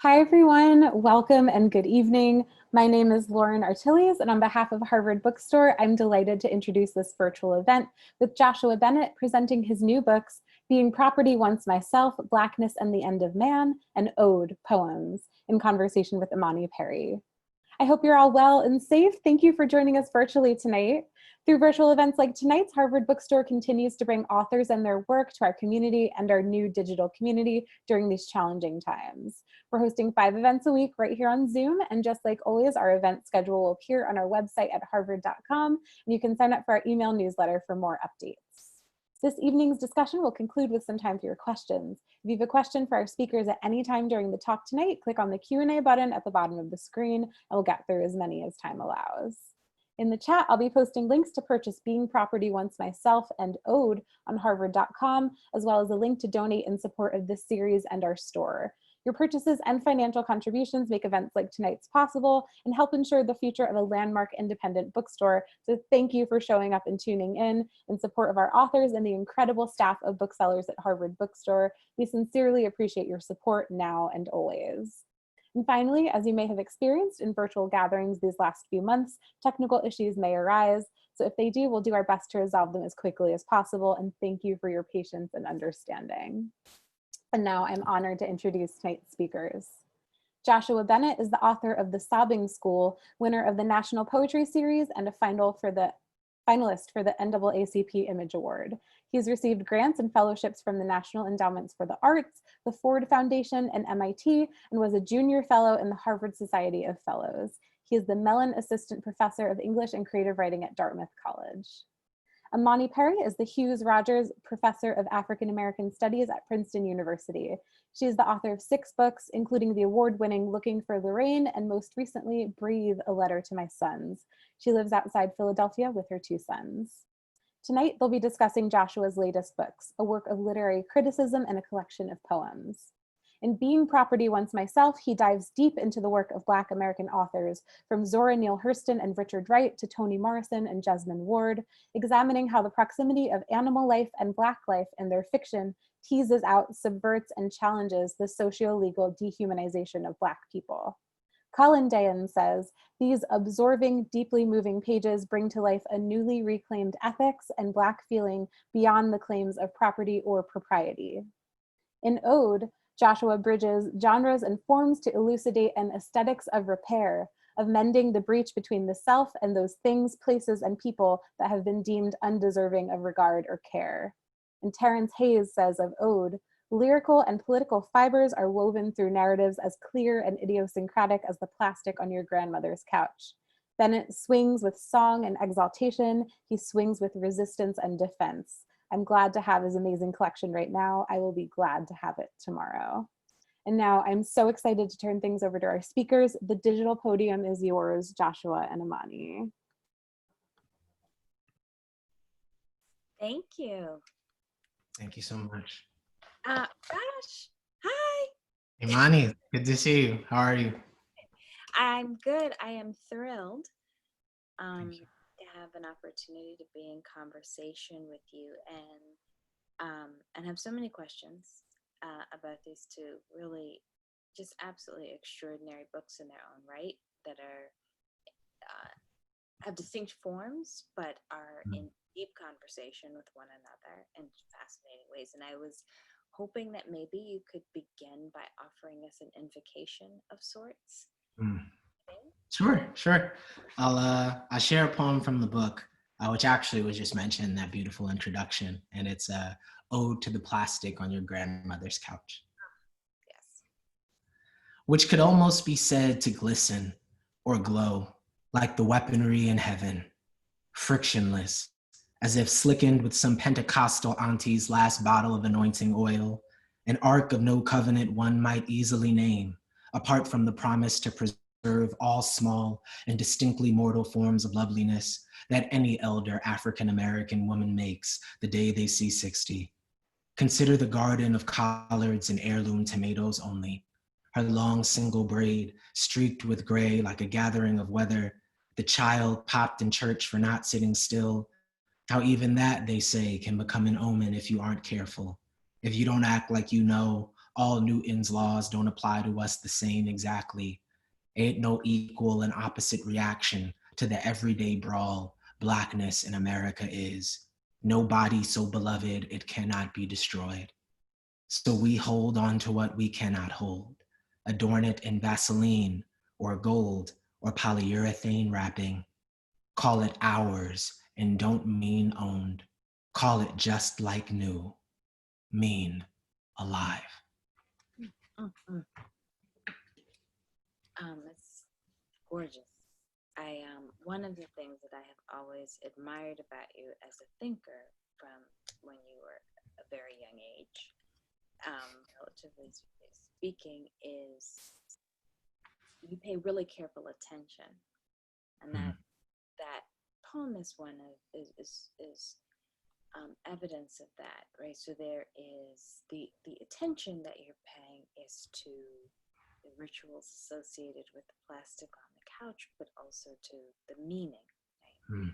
Hi, everyone. Welcome and good evening. My name is Lauren Artilles, and on behalf of Harvard Bookstore, I'm delighted to introduce this virtual event with Joshua Bennett presenting his new books, Being Property Once Myself, Blackness and the End of Man, and Ode Poems, in conversation with IMANI PERRY. I hope you're all well and safe. Thank you for joining us virtually tonight. Through virtual events like tonight's, Harvard Bookstore continues to bring authors and their work to our community and our new digital community during these challenging times. We're hosting 5 events a week right here on Zoom, and just like always, our event schedule will appear on our website at harvard.com, and you can sign up for our email newsletter for more updates. This evening's discussion will conclude with some time for your questions. If you have a question for our speakers at any time during the talk tonight, click on the Q&A button at the bottom of the screen, and we'll get through as many as time allows. In the chat, I'll be posting links to purchase Being Property Once Myself and Ode on harvard.com, as well as a link to donate in support of this series and our store. Your purchases and financial contributions make events like tonight's possible and help ensure the future of a landmark independent bookstore. So thank you for showing up and tuning in support of our authors and the incredible staff of booksellers at Harvard Bookstore. We sincerely appreciate your support now and always. And finally, as you may have experienced in virtual gatherings these last few months, technical issues may arise. So if they do, we'll do our best to resolve them as quickly as possible. And thank you for your patience and understanding. And now I'm honored to introduce tonight's speakers. Joshua Bennett is the author of The Sobbing School, winner of the National Poetry Series, and a finalist for the NAACP Image Award. He's received grants and fellowships from the National Endowments for the Arts, the Ford Foundation, and MIT, and was a junior fellow in the Harvard Society of Fellows. He is the Mellon Assistant Professor of English and Creative Writing at Dartmouth College. IMANI PERRY is the Hughes Rogers Professor of African American Studies at Princeton University. She is the author of 6 books, including the award-winning Looking for Lorraine and most recently, Breathe, A Letter to My Sons. She lives outside Philadelphia with her 2 sons. Tonight, they'll be discussing Joshua's latest books, a work of literary criticism and a collection of poems. In Being Property Once Myself, he dives deep into the work of Black American authors, from Zora Neale Hurston and Richard Wright to Toni Morrison and Jesmyn Ward, examining how the proximity of animal life and Black life in their fiction teases out, subverts, and challenges the socio-legal dehumanization of Black people. Colin Dayan says, these absorbing, deeply moving pages bring to life a newly reclaimed ethics and Black feeling beyond the claims of property or propriety. In Ode, Joshua bridges genres and forms to elucidate an aesthetics of repair, of mending the breach between the self and those things, places, and people that have been deemed undeserving of regard or care. And Terence Hayes says of Ode, lyrical and political fibers are woven through narratives as clear and idiosyncratic as the plastic on your grandmother's couch. Bennett swings with song and exaltation. He swings with resistance and defense. I'm glad to have his amazing collection right now. I will be glad to have it tomorrow. And now I'm so excited to turn things over to our speakers. The digital podium is yours, Joshua and IMANI. Thank you. Thank you so much. Josh, hi. IMANI, good to see you. How are you? I'm good. I am thrilled to have an opportunity to be in conversation with you and have so many questions about these 2 really just absolutely extraordinary books in their own right that are have distinct forms but are in deep conversation with one another in fascinating ways. And I was hoping that maybe you could begin by offering us an invocation of sorts. Sure. I'll share a poem from the book, which actually was just mentioned in that beautiful introduction, and it's a ode to the plastic on your grandmother's couch. Yes. Which could almost be said to glisten or glow like the weaponry in heaven, frictionless, as if slickened with some Pentecostal auntie's last bottle of anointing oil, an ark of no covenant one might easily name, apart from the promise to preserve all small and distinctly mortal forms of loveliness that any elder African-American woman makes the day they see 60. Consider the garden of collards and heirloom tomatoes only, her long single braid streaked with gray like a gathering of weather, the child popped in church for not sitting still, how even that, they say, can become an omen if you aren't careful, if you don't act like you know All Newton's laws don't apply to us the same exactly. Ain't no equal and opposite reaction to the everyday brawl Blackness in America is. No body so beloved it cannot be destroyed. So we hold on to what we cannot hold, adorn it in Vaseline or gold or polyurethane wrapping. Call it ours and don't mean owned. Call it just like new, mean alive. Mm-hmm. It's gorgeous. One of the things that I have always admired about you as a thinker from when you were a very young age, relatively speaking, is you pay really careful attention, and that poem is one of is evidence of that, right? So there is the attention that you're paying is to the rituals associated with the plastic on the couch, but also to the meaning, right?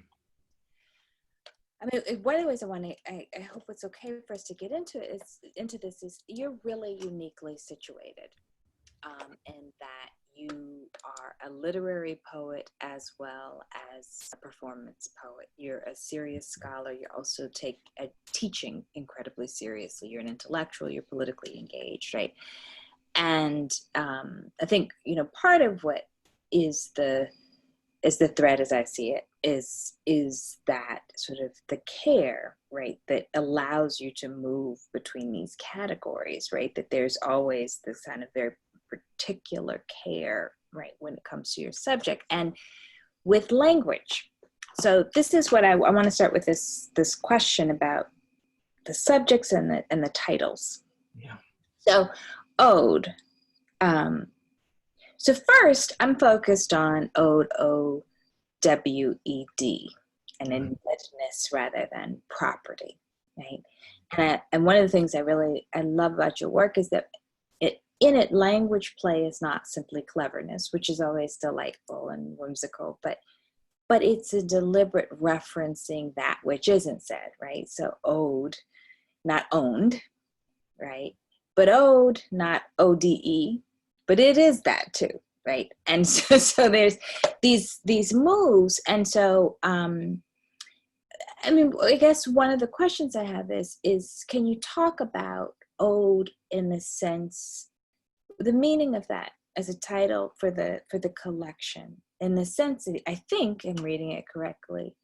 I mean, one of the ways I hope it's okay for us to get into this is you're really uniquely situated, in that you are a literary poet as well as a performance poet. You're a serious scholar. You're also teaching incredibly seriously. You're an intellectual. You're politically engaged, right? And I think, part of what is the thread, as I see it, is that sort of the care, right, that allows you to move between these categories, right? That there's always this kind of very particular care, right, when it comes to your subject and with language. So this is what I want to start with this question about the subjects and the titles. Yeah. So ode. So first, I'm focused on ode, O-W-E-D, and indebtedness rather than property, right? And one of the things I love about your work is that in it, language play is not simply cleverness, which is always delightful and whimsical, but it's a deliberate referencing that which isn't said, right? So ode, not owned, right? But ode, not O-D-E, but it is that too, right? And so there's these moves. And so, I mean, I guess one of the questions I have is can you talk about ode in the sense, the meaning of that as a title for the collection, in the sense that I think I'm reading it correctly,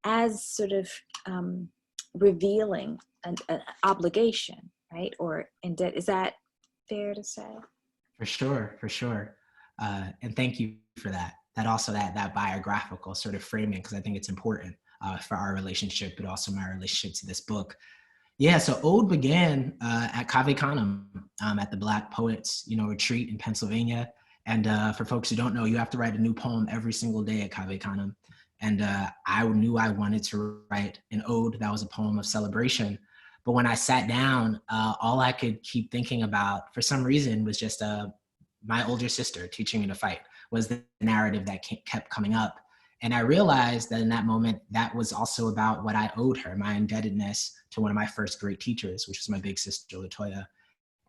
as sort of revealing an obligation, right? Or indeed, is that fair to say? For sure. And thank you for that. That biographical sort of framing, because I think it's important for our relationship, but also my relationship to this book. Yeah, so Ode began at Cave Canem, at the Black Poets, retreat in Pennsylvania. And for folks who don't know, you have to write a new poem every single day at Cave Canem. And I knew I wanted to write an ode that was a poem of celebration. But when I sat down, all I could keep thinking about, for some reason, was just my older sister teaching me to fight, was the narrative that kept coming up. And I realized that in that moment, that was also about what I owed her, my indebtedness to one of my first great teachers, which was my big sister, Latoya.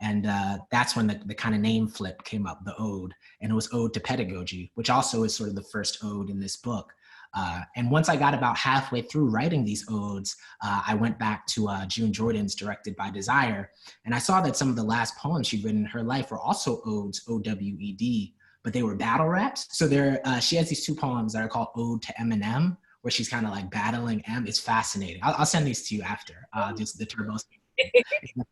And that's when the kind of name flip came up, the ode. And it was Ode to Pedagogy, which also is sort of the first ode in this book. And once I got about halfway through writing these odes, I went back to June Jordan's Directed by Desire. And I saw that some of the last poems she'd written in her life were also odes, O-W-E-D, but they were battle raps. So she has these two poems that are called Ode to Eminem, where she's kind of like battling M. It's fascinating. I'll send these to you after, just the turbos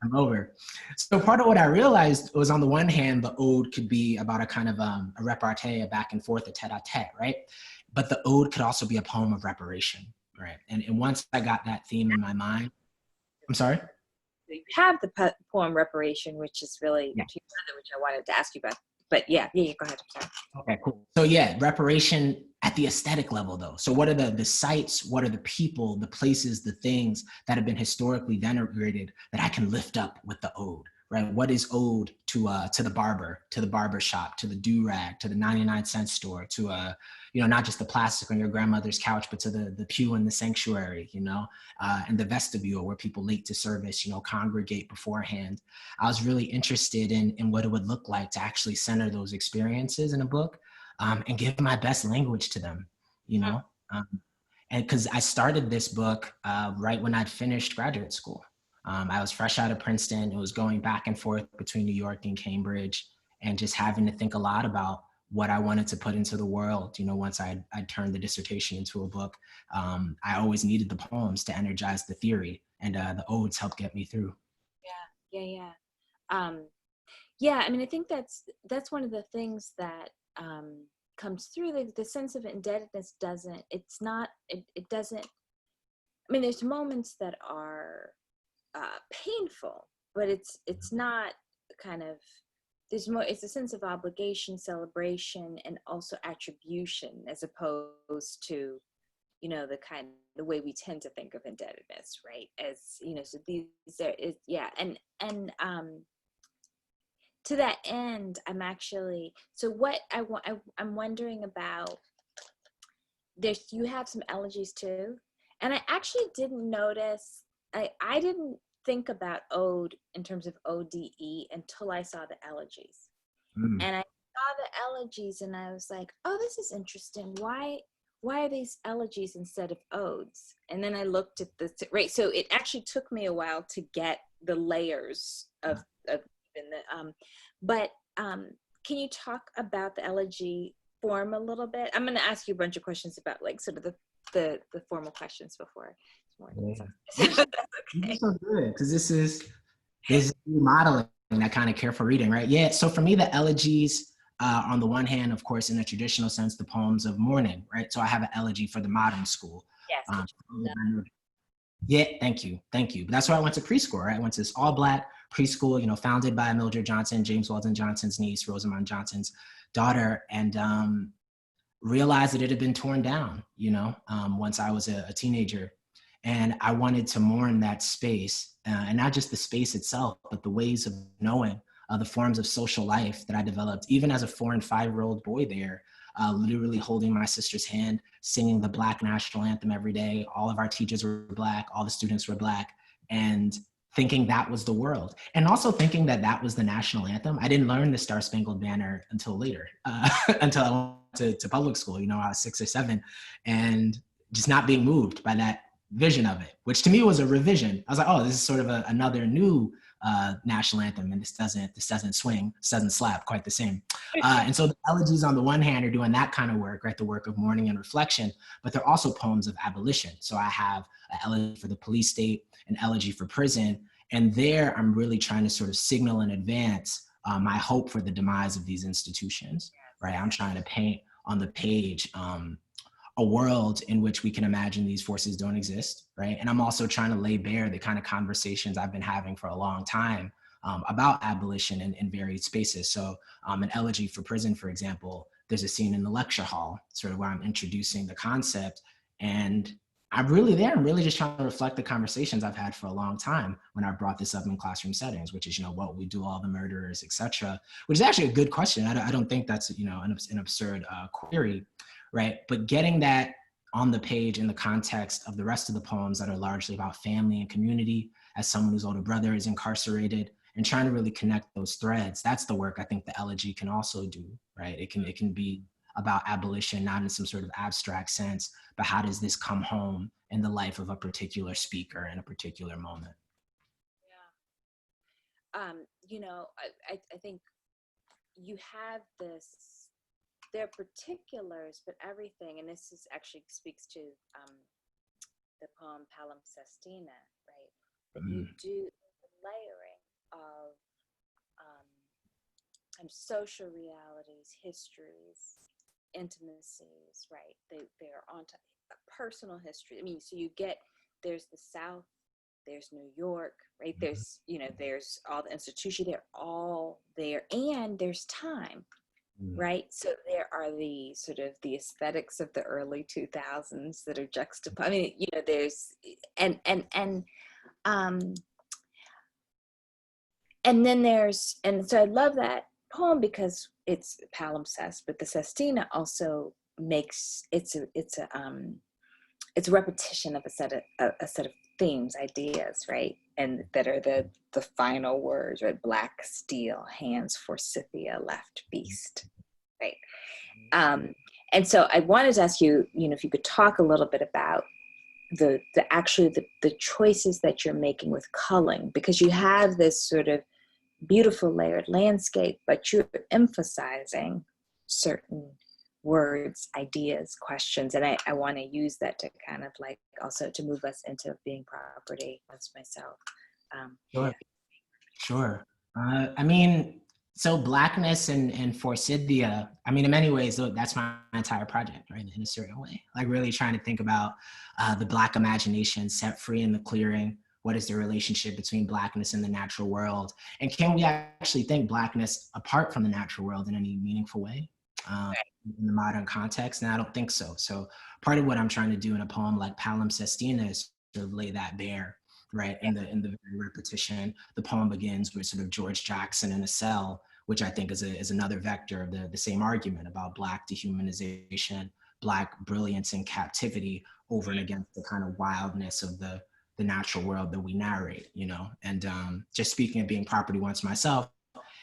come over. So part of what I realized was, on the one hand, the ode could be about a kind of a repartee, a back and forth, a tete-a-tete, right? But the ode could also be a poem of reparation, right? And once I got that theme in my mind, I'm sorry? You have the poem Reparation, which is really, which I wanted to ask you about. But yeah, go ahead. Okay, cool. So yeah, reparation at the aesthetic level though. So what are the sites, what are the people, the places, the things that have been historically denigrated that I can lift up with the ode, right? What is owed to the barber shop, to the do-rag, to the 99-cent store, to not just the plastic on your grandmother's couch, but to the pew in the sanctuary, and the vestibule where people late to service, congregate beforehand. I was really interested in what it would look like to actually center those experiences in a book, and give my best language to them, and because I started this book right when I'd finished graduate school. I was fresh out of Princeton. It was going back and forth between New York and Cambridge, and just having to think a lot about what I wanted to put into the world. Once I'd turned the dissertation into a book, I always needed the poems to energize the theory, and the odes helped get me through. Yeah. Yeah, I mean, I think that's one of the things that comes through. The sense of indebtedness doesn't, I mean, there's moments that are painful, but it's not kind of, it's a sense of obligation, celebration, and also attribution, as opposed to, the way we tend to think of indebtedness, right? As, so these are, and to that end, I'm actually, so what I'm wondering about, you have some elegies too, and I actually didn't notice, I didn't think about ode in terms of ODE until I saw the elegies. And I saw the elegies and I was like, oh, this is interesting. Why are these elegies instead of odes? And then I looked at right. So it actually took me a while to get the layers of but can you talk about the elegy form a little bit? I'm going to ask you a bunch of questions about like sort of the formal questions before. That's okay. So good, because this is modeling that kind of careful reading, right? Yeah. So for me, the elegies, on the one hand, of course, in the traditional sense, the poems of mourning, right? So I have an elegy for the modern school. Yes. Yeah, thank you. That's where I went to preschool, right? I went to this all-Black preschool, founded by Mildred Johnson, James Weldon Johnson's niece, Rosamond Johnson's daughter, and realized that it had been torn down, once I was a teenager. And I wanted to mourn that space, and not just the space itself, but the ways of knowing, the forms of social life that I developed, even as a 4 and 5-year-old boy there, literally holding my sister's hand, singing the Black national anthem every day. All of our teachers were Black, all the students were Black, and thinking that was the world. And also thinking that was the national anthem. I didn't learn the Star Spangled Banner until later, until I went to public school, I was 6 or 7, and just not being moved by that vision of it, which to me was a revision. I was like, oh, this is sort of another new national anthem, and this doesn't swing, this doesn't slap quite the same. And so the elegies on the one hand are doing that kind of work, right? The work of mourning and reflection, but they're also poems of abolition. So I have an elegy for the police state, an elegy for prison, and there I'm really trying to sort of signal in advance my hope for the demise of these institutions, right? I'm trying to paint on the page a world in which we can imagine these forces don't exist, right? And I'm also trying to lay bare the kind of conversations I've been having for a long time about abolition in varied spaces. So an elegy for prison, for example, there's a scene in the lecture hall, sort of where I'm introducing the concept, and I'm really just trying to reflect the conversations I've had for a long time when I brought this up in classroom settings, which is, what we do all the murderers, et cetera, which is actually a good question. I don't think that's, an absurd query, right? But getting that on the page in the context of the rest of the poems that are largely about family and community, as someone whose older brother is incarcerated, and trying to really connect those threads, that's the work I think the elegy can also do, right? It can be about abolition, not in some sort of abstract sense, but how does this come home in the life of a particular speaker in a particular moment? Yeah. I think you have this, there are particulars, but everything, and this actually speaks to the poem Palimpsestina, right? That you do the layering of social realities, histories, intimacies, right? They're onto personal history. I mean, so there's the South, there's New York, right? There's, there's all the institutions, they're all there, and there's time, right? So there are the sort of the aesthetics of the early 2000s that are juxtaposed. I mean, there's, and And then and so I love that poem because it's palimpsest, but the sestina also makes it's a repetition of a set of themes, ideas, right? And that are the final words, right? Black steel, hands for Scythia, left beast, right? And so I wanted to ask you, if you could talk a little bit about the choices that you're making with culling, because you have this sort of beautiful layered landscape, but you're emphasizing certain words, ideas, questions. And I want to use that to kind of like also to move us into being property once myself. Sure. Sure. I mean, so Blackness and Forsythia, I mean, in many ways, that's my entire project, right? In a certain way, like really trying to think about the Black imagination set free in the clearing. What is the relationship between Blackness and the natural world? And can we actually think Blackness apart from the natural world in any meaningful way in the modern context? And I don't think so. So part of what I'm trying to do in a poem like Palimpsestina is to lay that bare, right? In the very repetition. The poem begins with sort of George Jackson in a cell, which I think is another vector of the same argument about Black dehumanization, Black brilliance in captivity over and against the kind of wildness of the natural world that we narrate, And just speaking of being property once myself,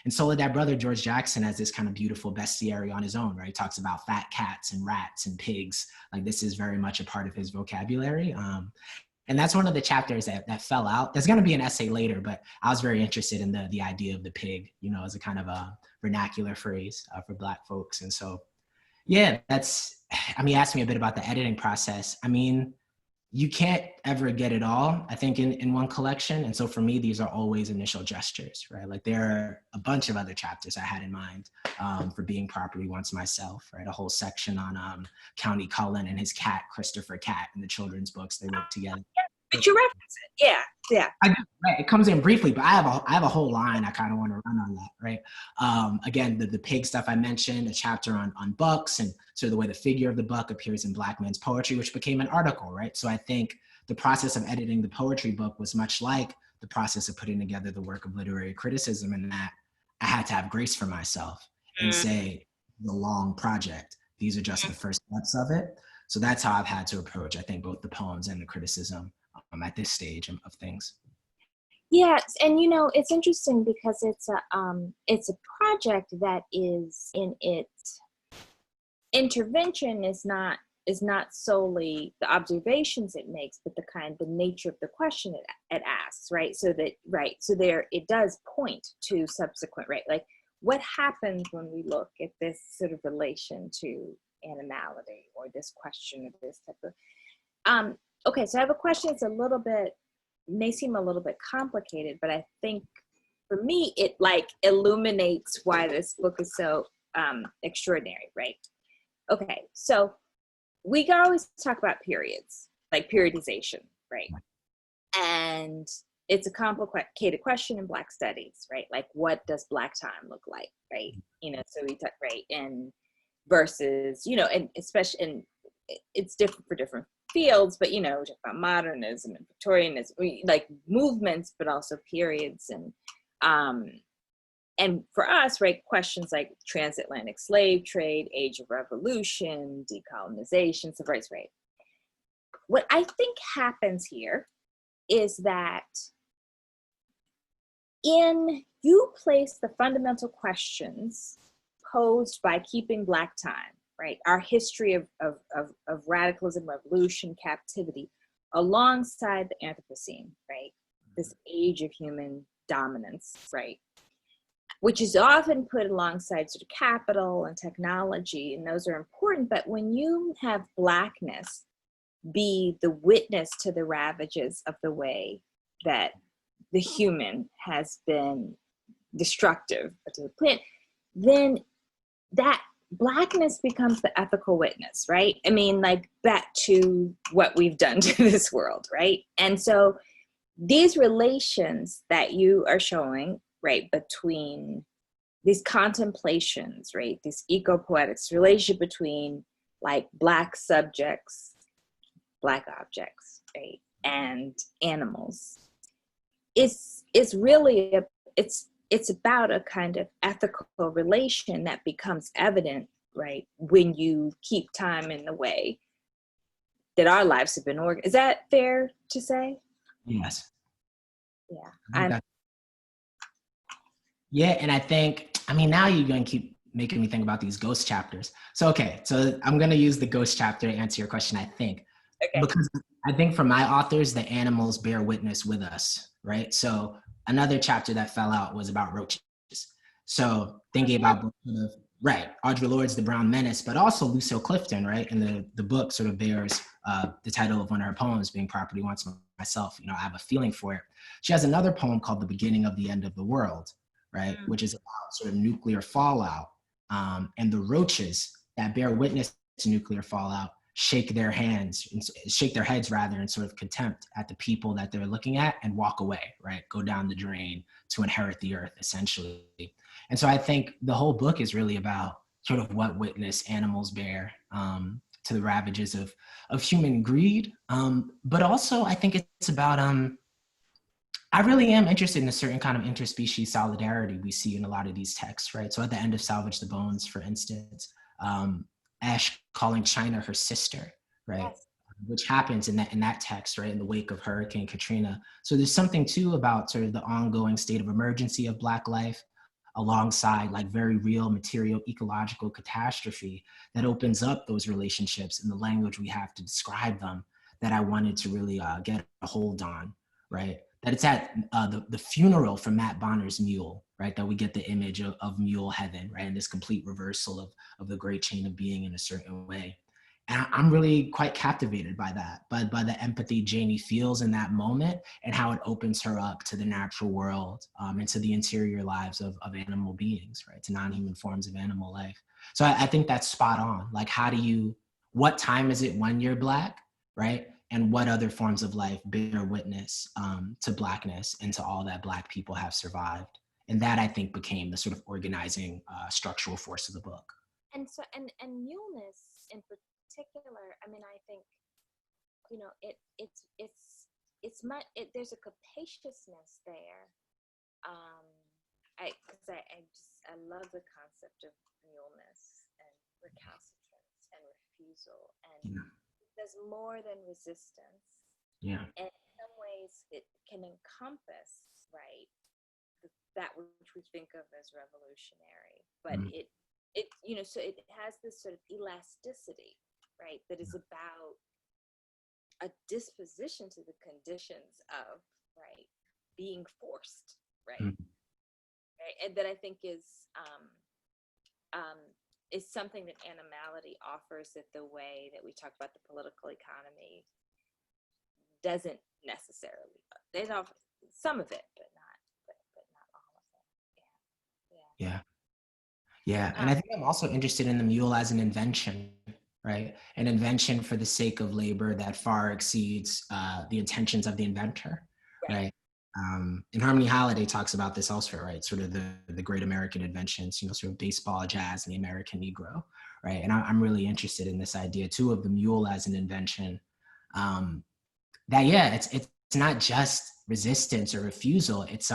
and Soledad Brother, George Jackson, has this kind of beautiful bestiary on his own, right? He talks about fat cats and rats and pigs. Like this is very much a part of his vocabulary. And that's one of the chapters that fell out. There's going to be an essay later, but I was very interested in the idea of the pig, as a kind of a vernacular phrase for Black folks. And so, yeah, you asked me a bit about the editing process. I mean, you can't ever get it all, I think, in one collection. And so for me, these are always initial gestures, right? Like there are a bunch of other chapters I had in mind for being property once myself, right? A whole section on County Cullen and his cat, Christopher Cat, in the children's books they wrote together. But you reference it, yeah. I do, right? It comes in briefly, but I have a whole line I kind of want to run on that, right? Again, the pig stuff I mentioned, a chapter on bucks and sort of the way the figure of the buck appears in Black men's poetry, which became an article, right? So I think the process of editing the poetry book was much like the process of putting together the work of literary criticism, in that I had to have grace for myself and say, the long project, these are just the first steps of it. So that's how I've had to approach, I think, both the poems and the criticism at this stage of things. Yes, and it's interesting because it's a project that is in its intervention is not solely the observations it makes, but the nature of the question it asks, right? So there it does point to subsequent, right? Like what happens when we look at this sort of relation to animality or this question of this type of okay, so I have a question that's may seem a little bit complicated, but I think for me, it like illuminates why this book is so extraordinary, right? Okay, so we can always talk about periods, like periodization, right? And it's a complicated question in Black studies, right? Like what does Black time look like, right? So we talk, right, and versus, and especially, and it's different for different fields, but we talk about modernism and Victorianism, like movements, but also periods, and for us, right, questions like transatlantic slave trade, age of revolution, decolonization, civil rights, right? What I think happens here is that you place the fundamental questions posed by keeping Black time, right? Our history of radicalism, revolution, captivity, alongside the Anthropocene, right? This age of human dominance, right? Which is often put alongside sort of capital and technology, and those are important. But when you have Blackness be the witness to the ravages of the way that the human has been destructive to the planet, then that Blackness becomes the ethical witness, right? I mean, like back to what we've done to this world, right? And so these relations that you are showing, right, between these contemplations, right, this eco-poetics relationship between like Black subjects, Black objects, right, and animals is really it's it's about a kind of ethical relation that becomes evident, right, when you keep time in the way that our lives have been organized. Is that fair to say? Yes. Yeah. Yeah, and I think, I mean, now you're going to keep making me think about these ghost chapters. So, okay, so I'm going to use the ghost chapter to answer your question, I think. Okay. Because I think for my authors, the animals bear witness with us, right? So another chapter that fell out was about roaches. So thinking about, right, Audre Lorde's The Brown Menace, but also Lucille Clifton, right? And the book sort of bears the title of one of her poems, Being Property Once Myself. You know, I have a feeling for it. She has another poem called The Beginning of the End of the World, right? Which is about sort of nuclear fallout, and the roaches that bear witness to nuclear fallout shake their heads rather in sort of contempt at the people that they're looking at and walk away, right? Go down the drain to inherit the earth, essentially. And so I think the whole book is really about sort of what witness animals bear to the ravages of human greed. But also I think it's about, I really am interested in a certain kind of interspecies solidarity we see in a lot of these texts, right? So at the end of Salvage the Bones, for instance, Ash calling China her sister, right? Yes. Which happens in that text, right, in the wake of Hurricane Katrina. So there's something too about sort of the ongoing state of emergency of Black life alongside like very real material ecological catastrophe that opens up those relationships and the language we have to describe them that I wanted to really get a hold on, right? That it's at the funeral for Matt Bonner's mule, right? That we get the image of mule heaven, right? And this complete reversal of the great chain of being in a certain way. And I'm really quite captivated by that, by the empathy Janie feels in that moment and how it opens her up to the natural world and to the interior lives of animal beings, right? To non-human forms of animal life. So I think that's spot on. Like, what time is it when you're Black, right? And what other forms of life bear witness to Blackness and to all that Black people have survived? And that, I think, became the sort of organizing structural force of the book. And so, and muleness in particular, I mean, I think, you know, there's a capaciousness there. I love the concept of muleness and recalcitrance and refusal, and there's more than resistance. Yeah. And in some ways, it can encompass, right, that which we think of as revolutionary, but it you know, so it has this sort of elasticity, right, that is about a disposition to the conditions of, right, being forced, right, right, and that I think is something that animality offers, that the way that we talk about the political economy doesn't necessarily. There's some of it, but not all of it. Yeah. And I think I'm also interested in the mule as an invention, right? An invention for the sake of labor that far exceeds the intentions of the inventor, right? And Harmony Holiday talks about this elsewhere, right? Sort of the great American inventions, you know, sort of baseball, jazz, and the American Negro, right? And I'm really interested in this idea too of the mule as an invention. It's not just resistance or refusal. It's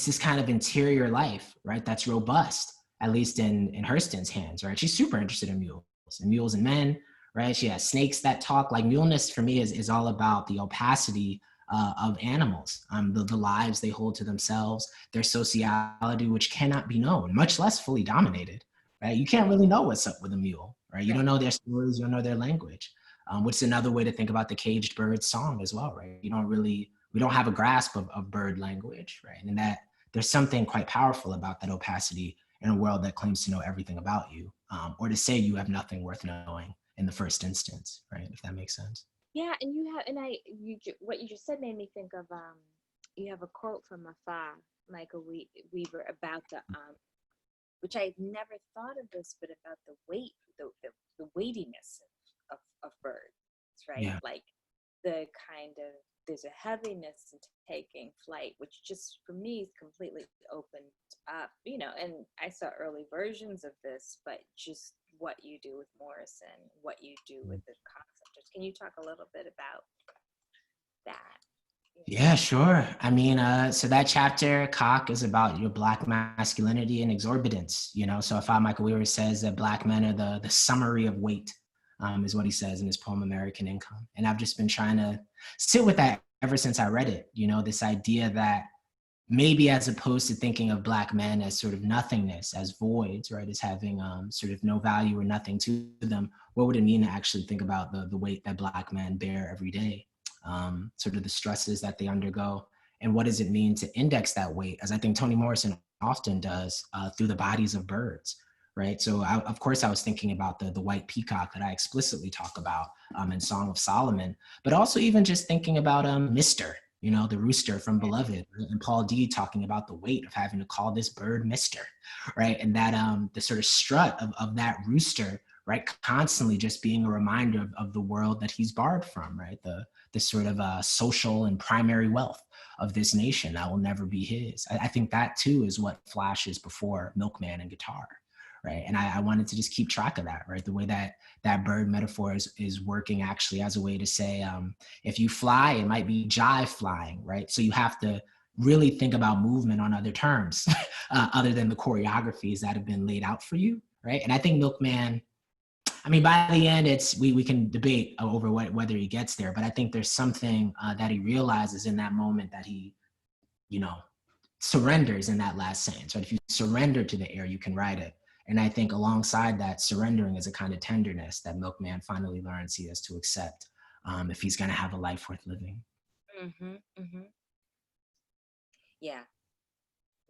this kind of interior life, right? That's robust, at least in Hurston's hands, right? She's super interested in mules and men, right? She has snakes that talk. Like, muleness for me is all about the opacity of animals, the lives they hold to themselves, their sociality, which cannot be known, much less fully dominated, right? You can't really know what's up with a mule, right? You don't know their stories, you don't know their language, which is another way to think about the caged bird song as well, right? We don't have a grasp of bird language, right? And that there's something quite powerful about that opacity in a world that claims to know everything about you, or to say you have nothing worth knowing in the first instance, right? If that makes sense. Yeah, and what you just said made me think of you have a quote from Michael Weaver about the which I had never thought of this, but about the weight, the weightiness of birds, right? Yeah. Like the kind of, there's a heaviness in taking flight, which just for me is completely opened up, you know, and I saw early versions of this, but just what you do with Morrison, what you do with the concept. Can you talk a little bit about that? Yeah, sure. I mean, so that chapter, Cock, is about your Black masculinity and exorbitance. So if Michael Weaver says that Black men are the summary of weight, is what he says in his poem American Income. And I've just been trying to sit with that ever since I read it. This idea that maybe as opposed to thinking of Black men as sort of nothingness, as voids, right, as having sort of no value or nothing to them, what would it mean to actually think about the weight that Black men bear every day? Sort of the stresses that they undergo, and what does it mean to index that weight, as I think Toni Morrison often does, through the bodies of birds, right? So of course I was thinking about the white peacock that I explicitly talk about in Song of Solomon, but also even just thinking about Mr., the rooster from Beloved, and Paul D talking about the weight of having to call this bird Mr., right? And that the sort of strut of that rooster, right, constantly just being a reminder of the world that he's borrowed from, right? The sort of social and primary wealth of this nation that will never be his. I think that too is what flashes before Milkman and guitar, right? And I wanted to just keep track of that, right? The way that bird metaphor is working actually as a way to say, if you fly, it might be jive flying, right? So you have to really think about movement on other terms, other than the choreographies that have been laid out for you, right? And I think Milkman, I mean, by the end, we can debate over whether he gets there, but I think there's something that he realizes in that moment that he, surrenders in that last sentence, right? If you surrender to the air, you can ride it. And I think alongside that, surrendering is a kind of tenderness that Milkman finally learns he has to accept if he's going to have a life worth living. Mm-hmm, mm-hmm. Yeah,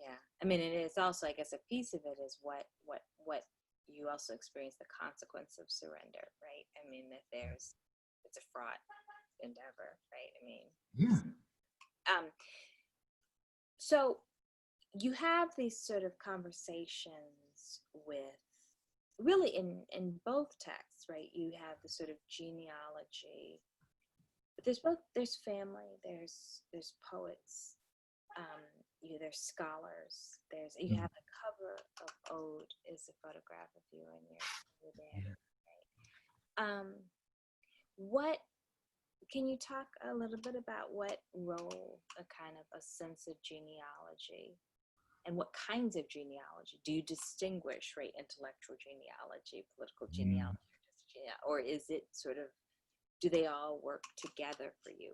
yeah. I mean, it is also, I guess, a piece of it is what you also experience the consequence of surrender, right? I mean, that it's a fraught endeavor, right? I mean, yeah. So you have these sort of conversations with, really in both texts, right? You have the sort of genealogy, but there's family, there's poets, there's scholars, you have the cover of Ode is a photograph of you and your dad, right? What can you talk a little bit about what role a kind of a sense of genealogy and what kinds of genealogy do you distinguish, right? Intellectual genealogy, political genealogy, or is it sort of, do they all work together for you?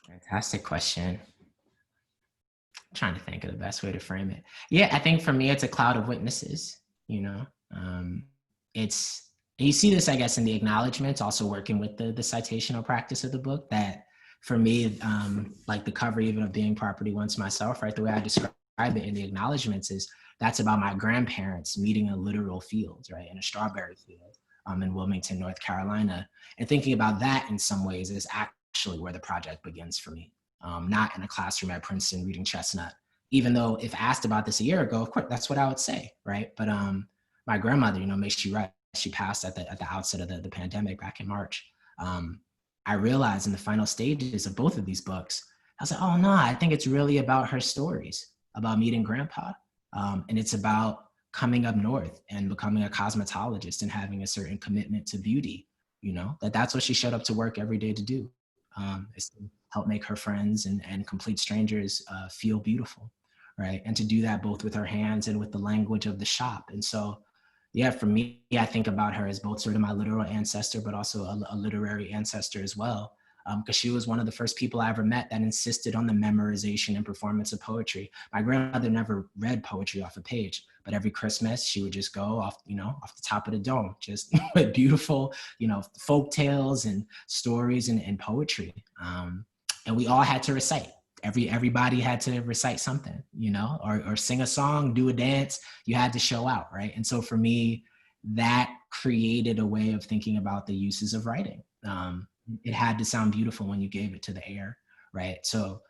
Fantastic question. I'm trying to think of the best way to frame it. Yeah, I think for me, it's a cloud of witnesses, it's, and you see this, I guess, in the acknowledgments, also working with the citational practice of the book, that for me, like the cover even of Being Property Once Myself, right? The way I describe it in the acknowledgments is that's about my grandparents meeting a literal field, right? In a strawberry field in Wilmington, North Carolina. And thinking about that in some ways is actually where the project begins for me. Not in a classroom at Princeton reading Chestnut, even though if asked about this a year ago, of course, that's what I would say, right? But my grandmother, may she rest, she passed at the outset of the pandemic back in March. I realized in the final stages of both of these books, I was like, oh no, I think it's really about her stories, about meeting grandpa. And it's about coming up north and becoming a cosmetologist and having a certain commitment to beauty, that's what she showed up to work every day to do, is to help make her friends and complete strangers feel beautiful, right? And to do that both with her hands and with the language of the shop. And so, yeah, for me, I think about her as both sort of my literal ancestor, but also a literary ancestor as well. Because she was one of the first people I ever met that insisted on the memorization and performance of poetry. My grandmother never read poetry off a page, but every Christmas she would just go off the top of the dome, just with beautiful, folk tales and stories and poetry. And we all had to recite. Everybody had to recite something, or sing a song, do a dance. You had to show out, right? And so for me, that created a way of thinking about the uses of writing. It had to sound beautiful when you gave it to the air, right? So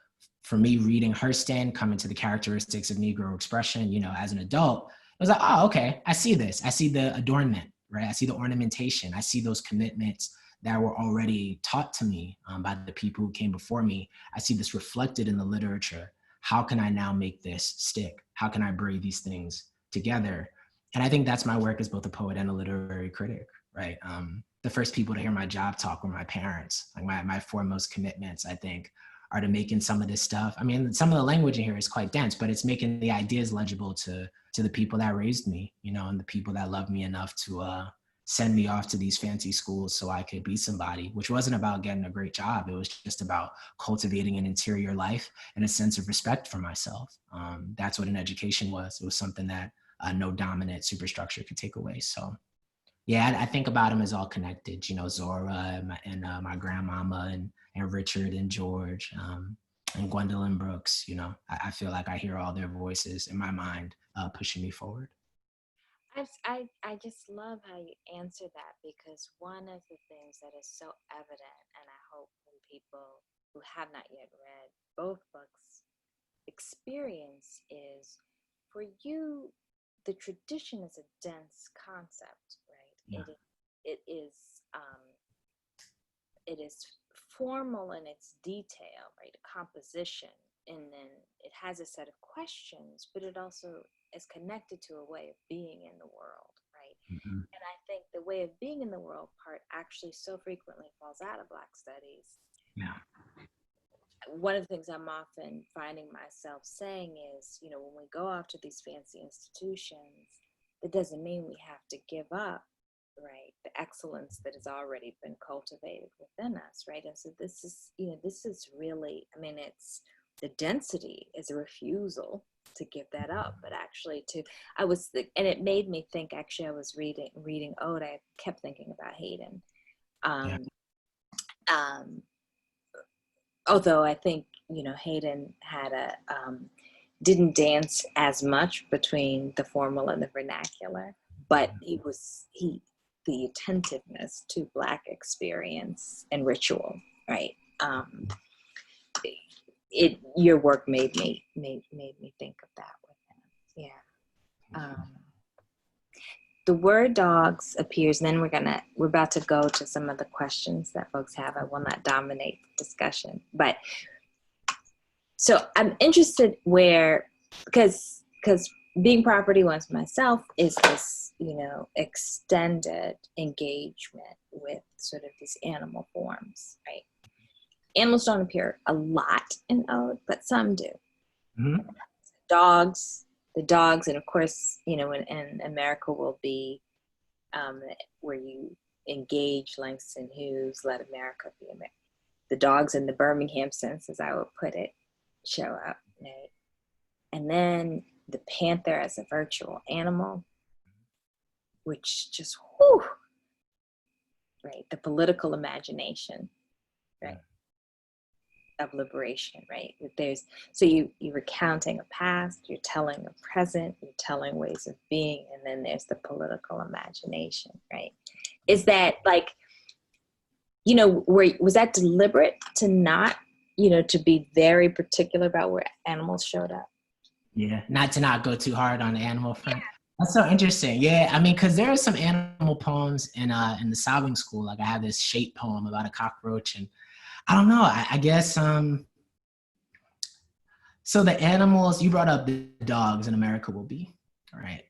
for me, reading Hurston, coming to the characteristics of Negro expression, as an adult, I was like, oh, okay, I see this. I see the adornment, right? I see the ornamentation. I see those commitments that were already taught to me by the people who came before me. I see this reflected in the literature. How can I now make this stick? How can I braid these things together? And I think that's my work as both a poet and a literary critic, right? The first people to hear my job talk were my parents. Like my foremost commitments, I think, are to making some of this stuff. I mean, some of the language in here is quite dense, but it's making the ideas legible to the people that raised me, you know, and the people that loved me enough to send me off to these fancy schools so I could be somebody, which wasn't about getting a great job. It was just about cultivating an interior life and a sense of respect for myself. That's what an education was. It was something that no dominant superstructure could take away. So yeah, I think about them as all connected, you know, Zora and my grandmama and Richard and George and Gwendolyn Brooks, you know, I feel like I hear all their voices in my mind pushing me forward. I just love how you answer that, because one of the things that is so evident, and I hope when people who have not yet read both books experience, is for you, the tradition is a dense concept, right? Yeah. It is formal in its detail, right? A composition, and then it has a set of questions, but it also is connected to a way of being in the world, right? Mm-hmm. And I think the way of being in the world part actually so frequently falls out of Black studies. Yeah. One of the things I'm often finding myself saying is, you know, when we go off to these fancy institutions, that doesn't mean we have to give up, right, the excellence that has already been cultivated within us, right? And so this is, you know, this is really, I mean, it's, the density is a refusal to give that up, but actually and it made me think, actually, I was reading Ode, I kept thinking about Hayden. Although I think, you know, Hayden had didn't dance as much between the formal and the vernacular, but the attentiveness to Black experience and ritual, right? Your work made me think of that with him. Yeah. The word dogs appears, and then we're about to go to some of the questions that folks have. I will not dominate the discussion, but so I'm interested because being property once myself is this, you know, extended engagement with sort of these animal forms, right? Animals don't appear a lot in Ode, but some do. Mm-hmm. The dogs, and of course, you know, in America will be where you engage Langston Hughes, Let America Be America. The dogs in the Birmingham sense, as I would put it, show up, right? And then the panther as a virtual animal, which just, whew, right? The political imagination, right? Of liberation, right? So you're recounting a past, you're telling a present, you're telling ways of being, and then there's the political imagination, right? Is that like, you know, was that deliberate to not, you know, to be very particular about where animals showed up? Yeah, not to go too hard on the animal front. That's so interesting. Yeah, I mean, because there are some animal poems in the Sobbing School. Like I have this shape poem about a cockroach, and I don't know. I guess so the animals you brought up, the dogs in America Will Be, right?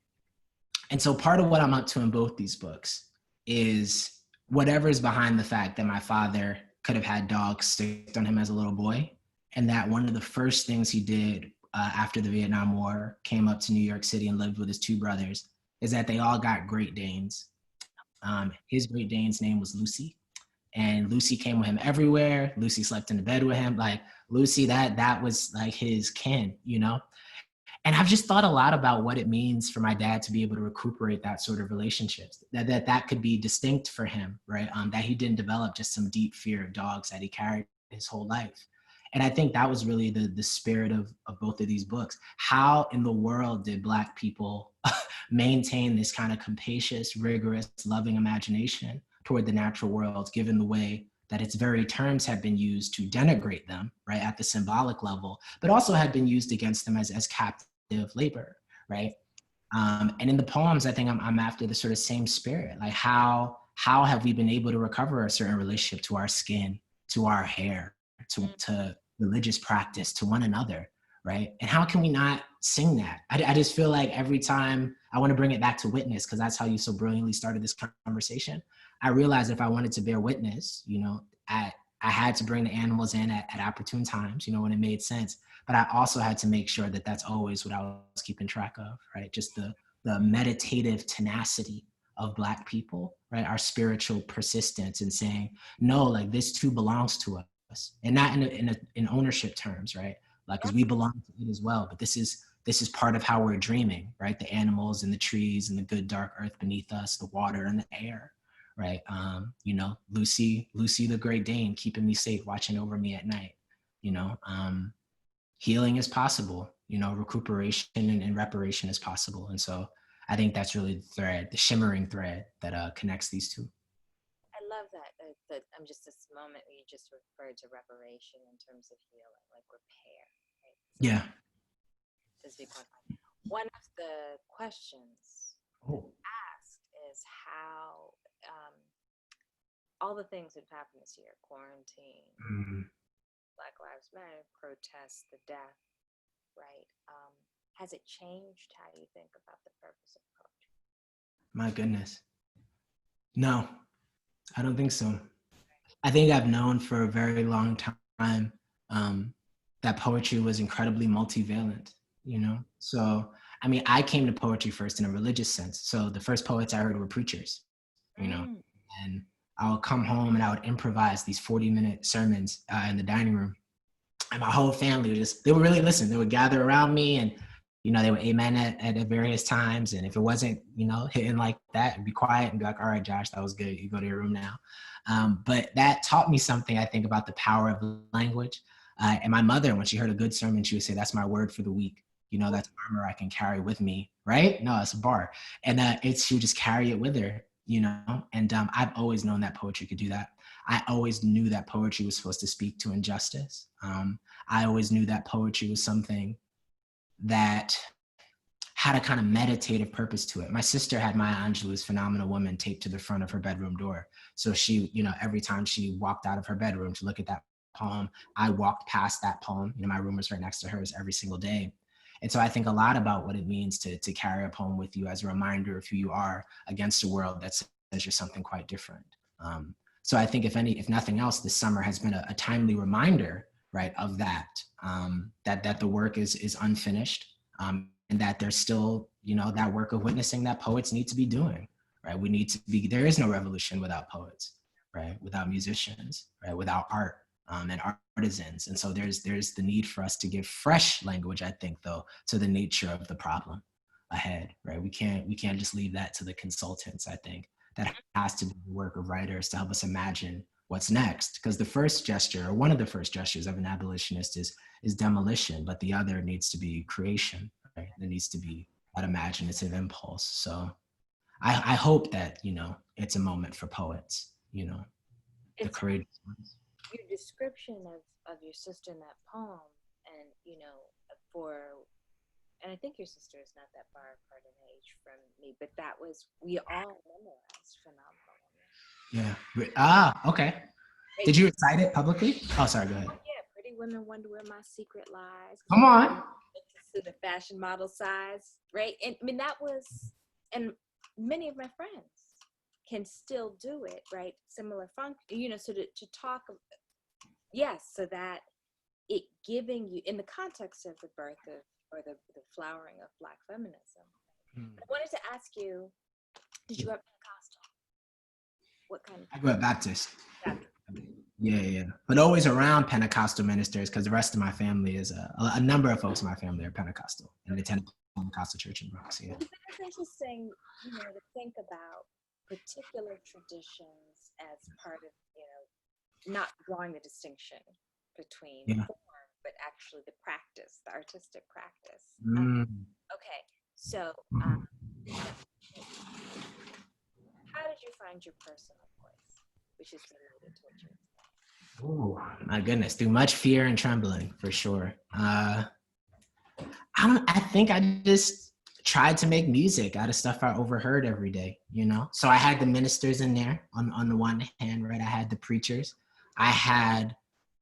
And so part of what I'm up to in both these books is whatever's behind the fact that my father could have had dogs sticked on him as a little boy, and that one of the first things he did after the Vietnam War, came up to New York City and lived with his two brothers, is that they all got Great Danes. His Great Dane's name was Lucy, and Lucy came with him everywhere. Lucy slept in the bed with him. Like Lucy, that was like his kin, you know? And I've just thought a lot about what it means for my dad to be able to recuperate that sort of relationships, that could be distinct for him, right? That he didn't develop just some deep fear of dogs that he carried his whole life. And I think that was really the spirit of both of these books. How in the world did Black people maintain this kind of capacious, rigorous, loving imagination toward the natural world, given the way that its very terms have been used to denigrate them, right, at the symbolic level, but also had been used against them as captive labor, right? And in the poems, I think I'm after the sort of same spirit. Like how have we been able to recover a certain relationship to our skin, to our hair, to religious practice, to one another, right? And how can we not sing that. I just feel like every time I want to bring it back to witness, because that's how you so brilliantly started this conversation. I realized if I wanted to bear witness, I had to bring the animals in at opportune times, when it made sense. But I also had to make sure that that's always what I was keeping track of, right? Just the meditative tenacity of Black people, right? Our spiritual persistence in saying, no, like this too belongs to us, and not in ownership terms, right? Like, because we belong to it as well. But this is part of how we're dreaming, right? The animals and the trees and the good dark earth beneath us, the water and the air, right? Lucy the Great Dane, keeping me safe, watching over me at night. Healing is possible. Recuperation and reparation is possible. And so I think that's really the shimmering thread that connects these two. I love that. I'm just this moment where you just referred to reparation in terms of healing, like repair. Right? So Yeah. One of the questions asked is how all the things that have happened this year, quarantine, Black Lives Matter, protests, the death, right? Has it changed how you think about the purpose of poetry? My goodness. No, I don't think so. I think I've known for a very long time that poetry was incredibly multivalent, So, I mean, I came to poetry first in a religious sense. So the first poets I heard were preachers, and I would come home and I would improvise these 40-minute sermons in the dining room. And my whole family they would really listen. They would gather around me and, they would amen at various times. And if it wasn't, hitting like that, it'd be quiet and be like, all right, Josh, that was good. You go to your room now. But that taught me something, I think, about the power of language. And my mother, when she heard a good sermon, she would say, that's my word for the week. That's armor I can carry with me, right? No, it's a bar. And she would just carry it with her, And I've always known that poetry could do that. I always knew that poetry was supposed to speak to injustice. I always knew that poetry was something that had a kind of meditative purpose to it. My sister had Maya Angelou's Phenomenal Woman taped to the front of her bedroom door. So she, every time she walked out of her bedroom to look at that poem, I walked past that poem. My room was right next to hers every single day. And so I think a lot about what it means to carry a poem with you as a reminder of who you are against a world that says you're something quite different. So I think if nothing else, this summer has been a timely reminder, right, of that, that the work is unfinished, and that there's still, that work of witnessing that poets need to be doing, right? There is no revolution without poets, right? Without musicians, right? Without art and artisans. And so there's the need for us to give fresh language, I think, though, to the nature of the problem ahead, right? We can't just leave that to the consultants, I think. That has to be the work of writers to help us imagine what's next. Because the first gesture, or one of the first gestures of an abolitionist is demolition, but the other needs to be creation, right? There needs to be that imaginative impulse. So I hope that, it's a moment for poets, the courageous ones. Your description of your sister in that poem, and, and I think your sister is not that far apart in age from me, but we all memorized Phenomenal Woman. Yeah. Okay. Right. Did you recite it publicly? Oh, sorry, go ahead. Yeah, Pretty Women Wonder Where My Secret Lies. Come on. To the fashion model size, right? And I mean, and many of my friends can still do it, right? Similar function, so to talk, yes, so that it giving you, in the context of the birth of, or the flowering of Black feminism. I wanted to ask you, did you grow up Pentecostal? What kind of? I grew up Baptist. Yeah. But always around Pentecostal ministers, because the rest of my family is a number of folks in my family are Pentecostal and attend Pentecostal church in Bronx. Yeah. It's interesting, to think about particular traditions as part of, not drawing the distinction between form, but actually the practice, the artistic practice. Okay, so how did you find your personal voice, which is related to what you were saying? Oh my goodness, through much fear and trembling, for sure. I think I just tried to make music out of stuff I overheard every day, So I had the ministers in there on the one hand, right? I had the preachers. I had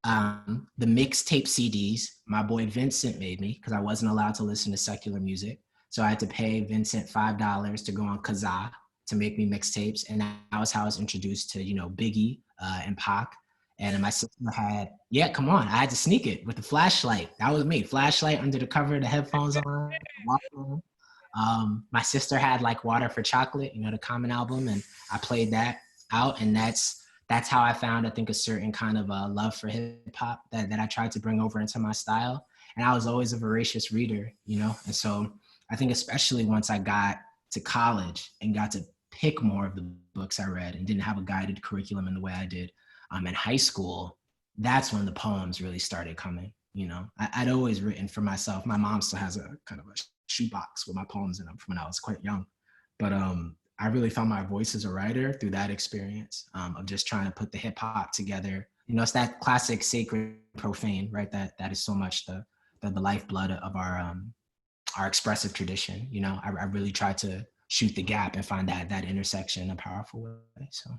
The mixtape CDs, my boy Vincent made me because I wasn't allowed to listen to secular music. So I had to pay Vincent $5 to go on Kazaa to make me mixtapes. And that was how I was introduced to, Biggie and Pac. And my sister had, yeah, come on. I had to sneak it with the flashlight. That was me. Flashlight under the cover, the headphones on. My sister had like Water for Chocolate, the Common album. And I played that out. And that's how I found, I think, a certain kind of love for hip hop that I tried to bring over into my style. And I was always a voracious reader, And so I think especially once I got to college and got to pick more of the books I read and didn't have a guided curriculum in the way I did in high school, that's when the poems really started coming. I'd always written for myself. My mom still has a kind of a shoebox with my poems in them from when I was quite young. But I really found my voice as a writer through that experience of just trying to put the hip hop together. It's that classic sacred profane, right? That is so much the lifeblood of our expressive tradition. I really tried to shoot the gap and find that intersection in a powerful way. So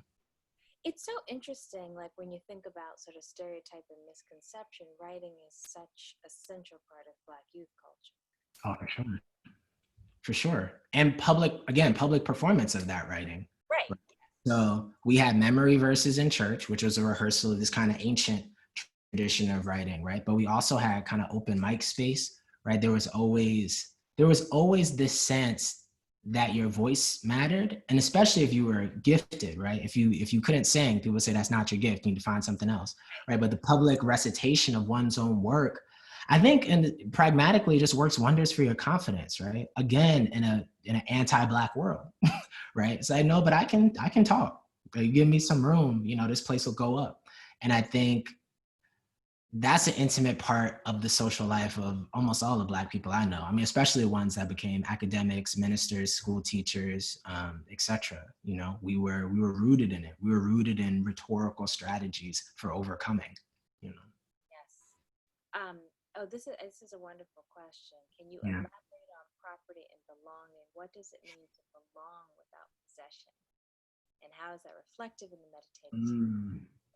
it's so interesting, like when you think about sort of stereotype and misconception, writing is such a central part of Black youth culture. Oh, for sure. For sure. And public performance of that writing. Right. So we had memory verses in church, which was a rehearsal of this kind of ancient tradition of writing, right? But we also had kind of open mic space, right? There was always this sense that your voice mattered, and especially if you were gifted, right? If you couldn't sing, people would say that's not your gift, you need to find something else, right? But the public recitation of one's own work, I think, and pragmatically, just works wonders for your confidence, right? Again, in an anti-Black world, right? So I know, but I can talk. You give me some room, this place will go up. And I think that's an intimate part of the social life of almost all the Black people I know. I mean, especially the ones that became academics, ministers, school teachers, etc. We were rooted in it. We were rooted in rhetorical strategies for overcoming. Yes. This is a wonderful question. Can you elaborate on property and belonging? What does it mean to belong without possession? And how is that reflective in the meditative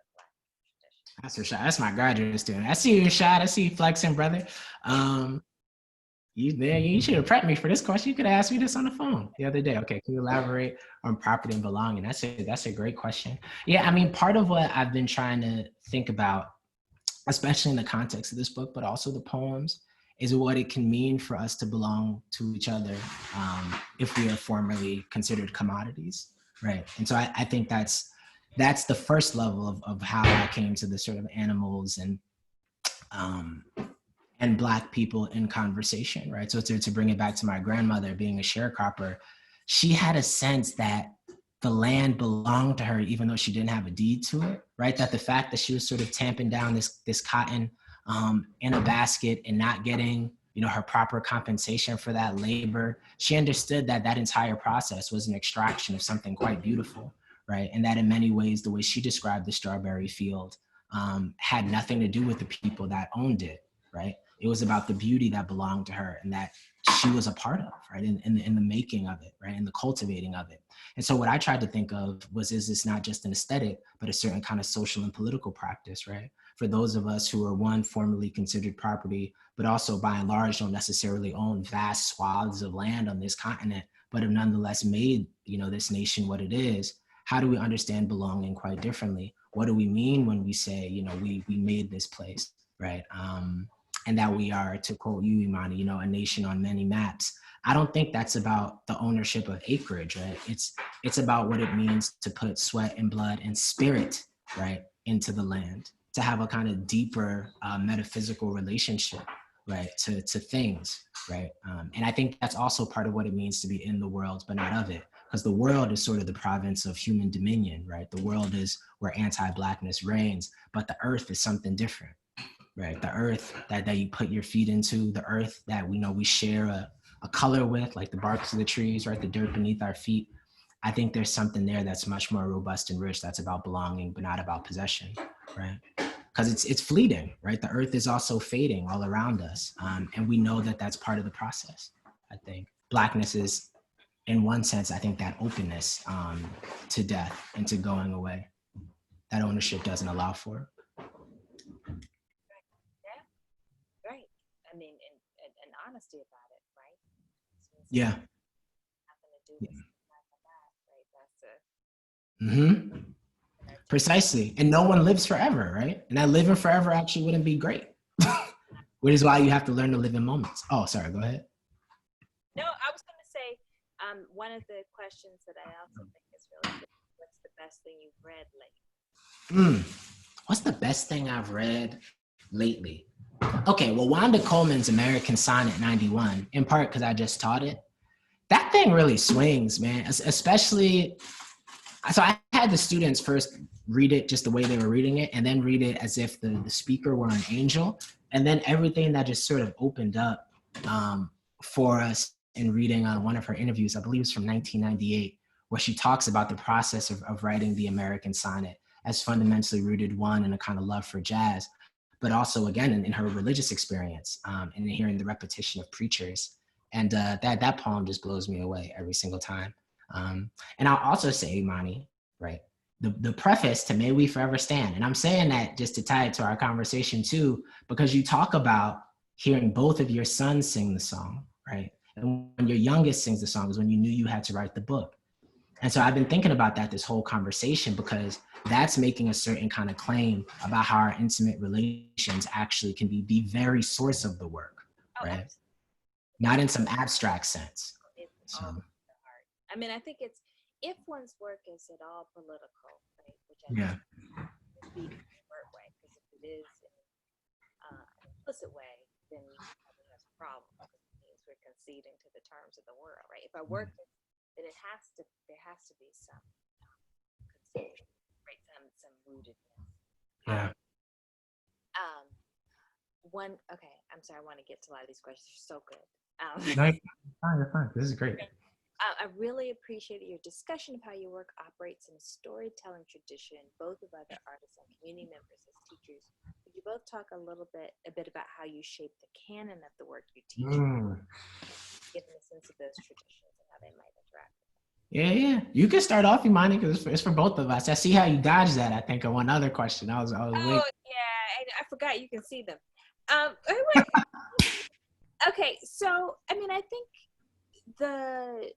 of Black tradition? That's Rashad. That's my graduate student. I see you, Rashad. I see you flexing, brother. You should have prepped me for this question. You could have asked me this on the phone the other day. Okay, can you elaborate on property and belonging? That's a great question. Yeah, I mean, part of what I've been trying to think about, especially in the context of this book, but also the poems, is what it can mean for us to belong to each other if we are formerly considered commodities, right? And so I think that's the first level of how I came to the sort of animals and Black people in conversation, right? So to bring it back to my grandmother being a sharecropper, she had a sense that the land belonged to her, even though she didn't have a deed to it, right? That the fact that she was sort of tamping down this cotton in a basket and not getting, her proper compensation for that labor, she understood that entire process was an extraction of something quite beautiful, right? And that in many ways, the way she described the strawberry field had nothing to do with the people that owned it, right? It was about the beauty that belonged to her and that she was a part of, right? In the making of it, right? In the cultivating of it. And so what I tried to think of was, is this not just an aesthetic, but a certain kind of social and political practice, right? For those of us who are, one, formerly considered property, but also by and large don't necessarily own vast swaths of land on this continent, but have nonetheless made, this nation what it is. How do we understand belonging quite differently? What do we mean when we say, we made this place, right? And that we are, to quote you, Imani, a nation on many maps. I don't think that's about the ownership of acreage, right? It's about what it means to put sweat and blood and spirit, right, into the land, to have a kind of deeper metaphysical relationship, right, to things, right? And I think that's also part of what it means to be in the world, but not of it, because the world is sort of the province of human dominion, right? The world is where anti-Blackness reigns, but the earth is something different. Right, the earth that you put your feet into, the earth that we share a color with, like the barks of the trees, right, the dirt beneath our feet. I think there's something there that's much more robust and rich, that's about belonging, but not about possession, right? Because it's fleeting, right? The earth is also fading all around us, and we know that that's part of the process. I think Blackness is, in one sense, I think that openness to death and to going away, that ownership doesn't allow for. honesty about it, right? Yeah. Nothing to do with that, right? That's a Precisely. And no one lives forever, right? And that living forever actually wouldn't be great. Which is why you have to learn to live in moments. Oh, sorry, go ahead. No, I was going to say, one of the questions that I also think is really good, what's the best thing you've read lately? What's the best thing I've read lately? Okay, well, Wanda Coleman's American Sonnet 91, in part because I just taught it. That thing really swings, man, especially. So I had the students first read it just the way they were reading it, and then read it as if the speaker were an angel. And then everything that just sort of opened up for us in reading on one of her interviews, I believe it's from 1998, where she talks about the process of writing the American sonnet as fundamentally rooted, one, in a kind of love for jazz, but also, again, in her religious experience, and hearing the repetition of preachers. And that poem just blows me away every single time. And I'll also say, Imani, right, the preface to May We Forever Stand. And I'm saying that just to tie it to our conversation too, because you talk about hearing both of your sons sing the song, right? And when your youngest sings the song is when you knew you had to write the book. And so I've been thinking about that this whole conversation, because that's making a certain kind of claim about how our intimate relations actually can be the very source of the work, right? Not in some abstract sense. So. I mean, I think it's, if one's work is at all political, right, which I Yeah. think would be the overt way, because if it is in an implicit way, then you probably have a problem, because it means we're conceding to the terms of the world, right? If our work is, then there has to be some concession, right? Some rootedness. Yeah. Okay, I'm sorry, I want to get to a lot of these questions. They're so good. No, you're fine. This is great. I really appreciate your discussion of how your work operates in a storytelling tradition, both of other artists and community members as teachers. Could you both talk a bit about how you shape the canon of the work you teach, given a sense of those traditions and how they might interact? Yeah. You can start off, Imani, because it's for both of us. I see how you dodged that. I think on one other question. I was waiting. Yeah, I forgot you can see them. Okay, so I mean, I think the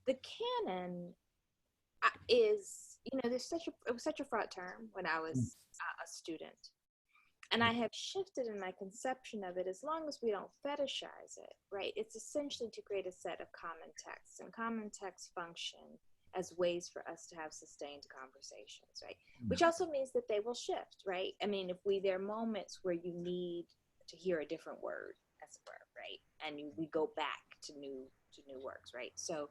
canon is, it was such a fraught term when I was a student, and I have shifted in my conception of it. As long as we don't fetishize it, right? It's essentially to create a set of common texts, and common texts function as ways for us to have sustained conversations, right? Which also means that they will shift, right? I mean, there are moments where you need to hear a different word, as it were, right? And we go back to new works, right? So,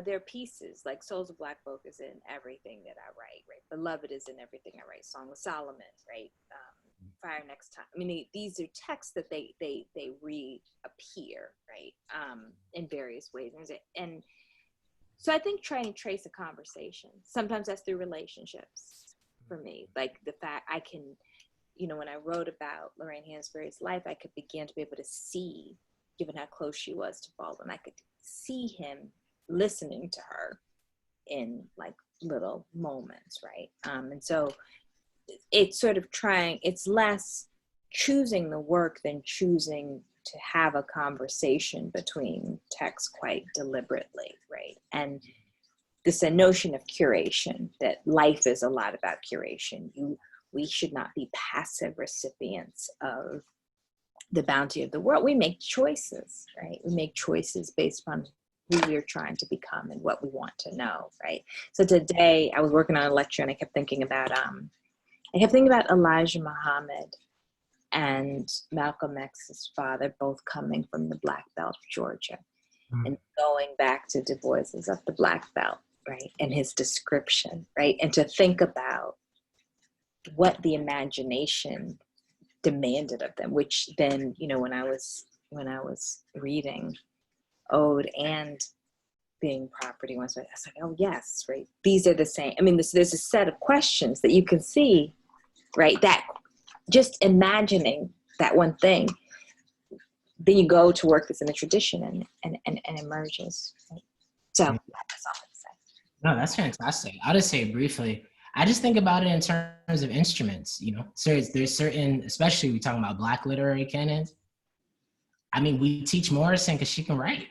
there are pieces like Souls of Black Folk is in everything that I write, right? Beloved is in everything I write. Song of Solomon, right? Fire Next Time. I mean, these are texts that they reappear, right? In various ways, and so I think trying to trace a conversation. Sometimes that's through relationships. For me, like the fact I can, when I wrote about Lorraine Hansberry's life, I could begin to be able to see, given how close she was to Baldwin, I could see him listening to her in like little moments, right? And so it's sort of it's less choosing the work than choosing to have a conversation between texts quite deliberately, right? And this notion of curation, that life is a lot about curation. We should not be passive recipients of the bounty of the world. We make choices, right? We make choices based upon who we're trying to become and what we want to know, right? So today I was working on a lecture and I kept thinking about Elijah Muhammad and Malcolm X's father, both coming from the Black Belt of Georgia, and going back to Du Bois's of the Black Belt, right? And his description, right? And to think about what the imagination demanded of them, which then, when I was reading Ode and Being Property once, I was like, oh yes, right? These are the same. I mean, there's a set of questions that you can see, right? That just imagining that one thing, then you go to work that's in the tradition and emerges. Right? So that's all I have to say. No, that's fantastic. I'll just say briefly, I just think about it in terms of instruments, you know. So there's certain, especially we talking about Black literary canons. I mean, we teach Morrison because she can write.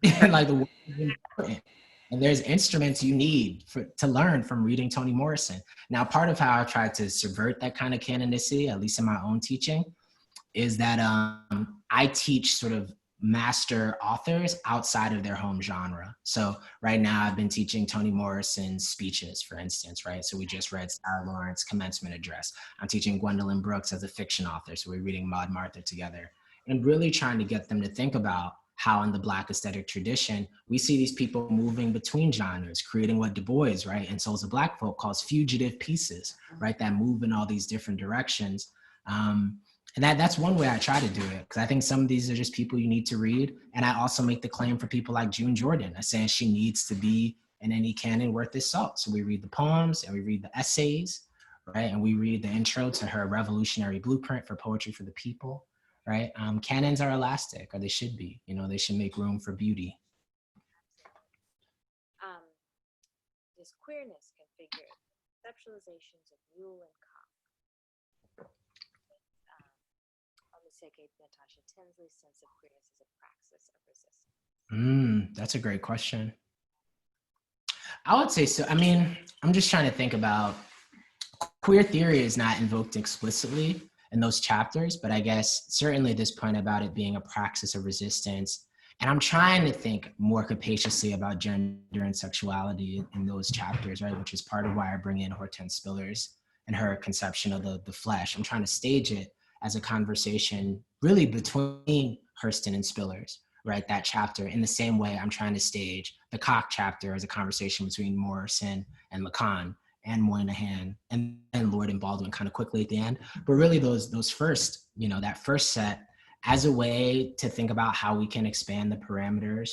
Like the word is important. And there's instruments you need to learn from reading Toni Morrison. Now, part of how I've tried to subvert that kind of canonicity, at least in my own teaching, is that I teach sort of master authors outside of their home genre. So right now I've been teaching Toni Morrison's speeches, for instance, right? So we just read Sarah Lawrence's commencement address. I'm teaching Gwendolyn Brooks as a fiction author. So we're reading Maud Martha together and really trying to get them to think about how in the Black aesthetic tradition, we see these people moving between genres, creating what Du Bois, right, in Souls of Black Folk calls fugitive pieces, right, that move in all these different directions. And that's one way I try to do it, because I think some of these are just people you need to read. And I also make the claim for people like June Jordan, saying she needs to be in any canon worth its salt. So we read the poems and we read the essays, right? And we read the intro to her revolutionary blueprint for poetry for the people, right? Canons are elastic, or they should be. You know, they should make room for beauty. Does queerness configure conceptualizations of Yule and Cock? Natasha Tinsley's sense of queerness as a praxis of resistance? That's a great question. I would say so. I mean, I'm just trying to think about, queer theory is not invoked explicitly in those chapters, but I guess certainly this point about it being a praxis of resistance. And I'm trying to think more capaciously about gender and sexuality in those chapters, right? Which is part of why I bring in Hortense Spillers and her conception of the flesh. I'm trying to stage it as a conversation really between Hurston and Spillers, right? That chapter, in the same way I'm trying to stage the Cock chapter as a conversation between Morrison and Lacan and Moynihan and Lord and Baldwin kind of quickly at the end. But really those first, you know, that first set as a way to think about how we can expand the parameters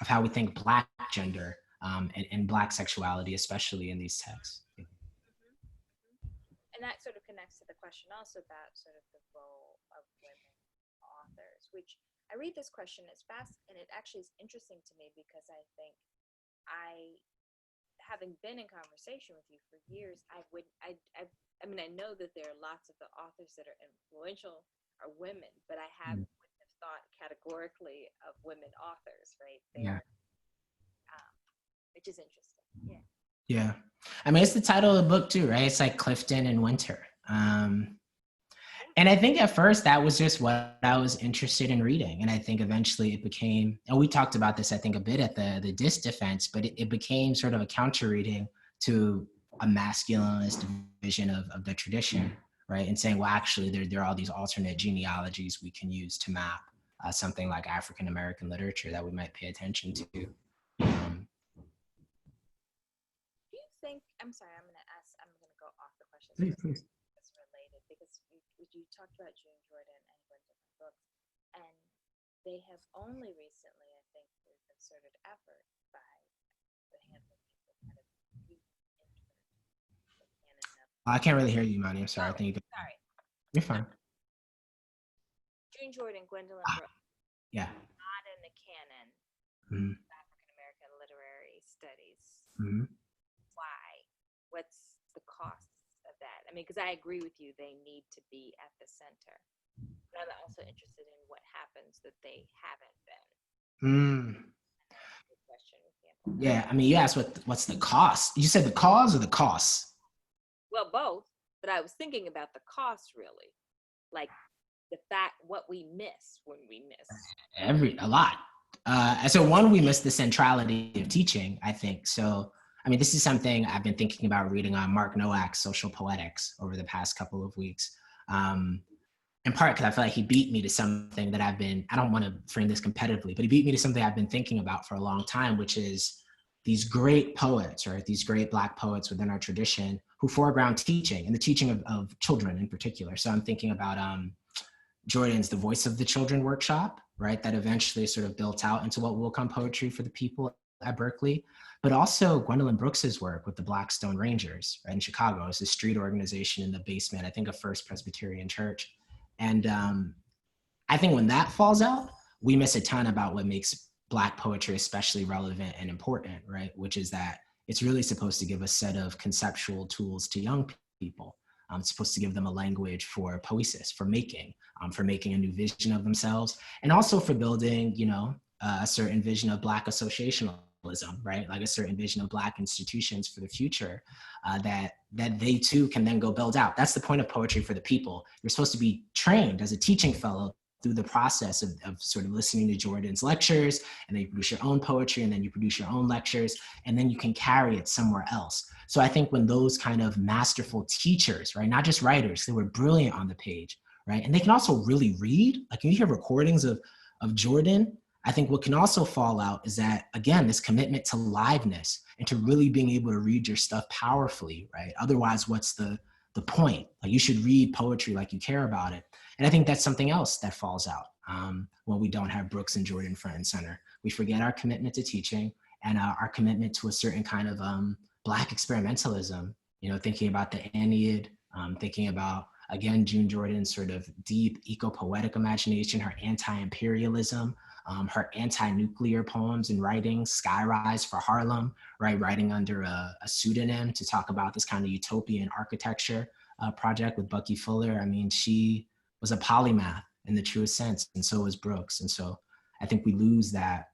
of how we think Black gender and Black sexuality, especially in these texts. And that sort of connects to the question also about sort of the role of women authors, which I read this question as fast, and it actually is interesting to me because I think having been in conversation with you for years, I mean, I know that there are lots of the authors that are influential are women, but I wouldn't have thought categorically of women authors, right? Which is interesting. Yeah. Yeah. I mean, it's the title of the book too, right? It's like Clifton and Winter. And I think at first that was just what I was interested in reading. And I think eventually it became, and we talked about this, I think, a bit at the Dis Defense, but it became sort of a counter reading to a masculinist vision of the tradition, right? And saying, well, actually, there are all these alternate genealogies we can use to map something like African-American literature that we might pay attention to. I'm sorry, I'm going to go off the question. Please. It's related because you talked about June Jordan and Gwendolyn Brooks, and they have only recently, I think, through concerted effort by the handful of people kind of re-entered the canon of. I can't really hear you, Imani. I'm sorry. I think sorry. You're fine. June Jordan, Gwendolyn Brooks. Yeah. Not in the canon of African-American literary studies. Why? What's the cost of that? I mean, because I agree with you, they need to be at the center. But I'm also interested in what happens that they haven't been. Good question. Yeah, I mean, you asked what's the cost? You said the cause or the costs? Well, both. But I was thinking about the cost, really, like the fact what we miss when we miss. A lot. So one, we miss the centrality of teaching, I think. So I mean, this is something I've been thinking about reading on Mark Nowak's Social Poetics over the past couple of weeks. In part because I feel like he beat me to something that I don't want to frame this competitively, but he beat me to something I've been thinking about for a long time, which is these great poets, right? These great Black poets within our tradition who foreground teaching and the teaching of children in particular. So I'm thinking about Jordan's The Voice of the Children workshop, right? That eventually sort of built out into what will come Poetry for the People at Berkeley, but also Gwendolyn Brooks's work with the Blackstone Rangers, right, in Chicago. It's a street organization in the basement, I think, of First Presbyterian Church. And I think when that falls out, we miss a ton about what makes Black poetry especially relevant and important, right? Which is that it's really supposed to give a set of conceptual tools to young people. It's supposed to give them a language for poesis, for making a new vision of themselves, and also for building, a certain vision of Black associationalism, right? Like a certain vision of Black institutions for the future that they too can then go build out. That's the point of poetry for the people. You're supposed to be trained as a teaching fellow through the process of sort of listening to Jordan's lectures, and then you produce your own poetry, and then you produce your own lectures, and then you can carry it somewhere else. So I think when those kind of masterful teachers, right, not just writers, they were brilliant on the page, right? And they can also really read. Like when you hear recordings of Jordan, I think what can also fall out is that, again, this commitment to liveness and to really being able to read your stuff powerfully, right? Otherwise, what's the point? Like you should read poetry like you care about it. And I think that's something else that falls out when we don't have Brooks and Jordan front and center. We forget our commitment to teaching and our commitment to a certain kind of Black experimentalism, thinking about the Aeneid, thinking about, again, June Jordan's sort of deep eco-poetic imagination, her anti-imperialism, her anti-nuclear poems and writings, Skyrise for Harlem, right? Writing under a pseudonym to talk about this kind of utopian architecture project with Bucky Fuller. I mean, she was a polymath in the truest sense, and so was Brooks. And so I think we lose that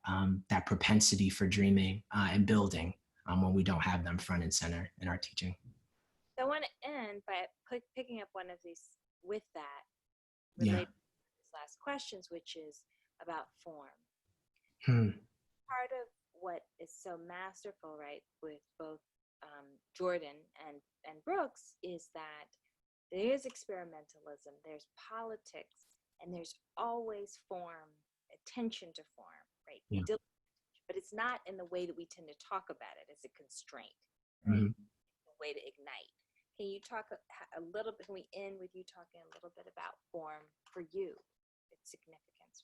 propensity for dreaming and building when we don't have them front and center in our teaching. So I want to end by picking up one of these with that related to these last questions, which is about form. Part of what is so masterful, right, with both Jordan and Brooks is that there is experimentalism, there's politics, and there's always form, attention to form, right? Yeah. But it's not in the way that we tend to talk about it as a constraint, right? A way to ignite. Can you talk a little bit, can we end with you talking a little bit about form for you, its significance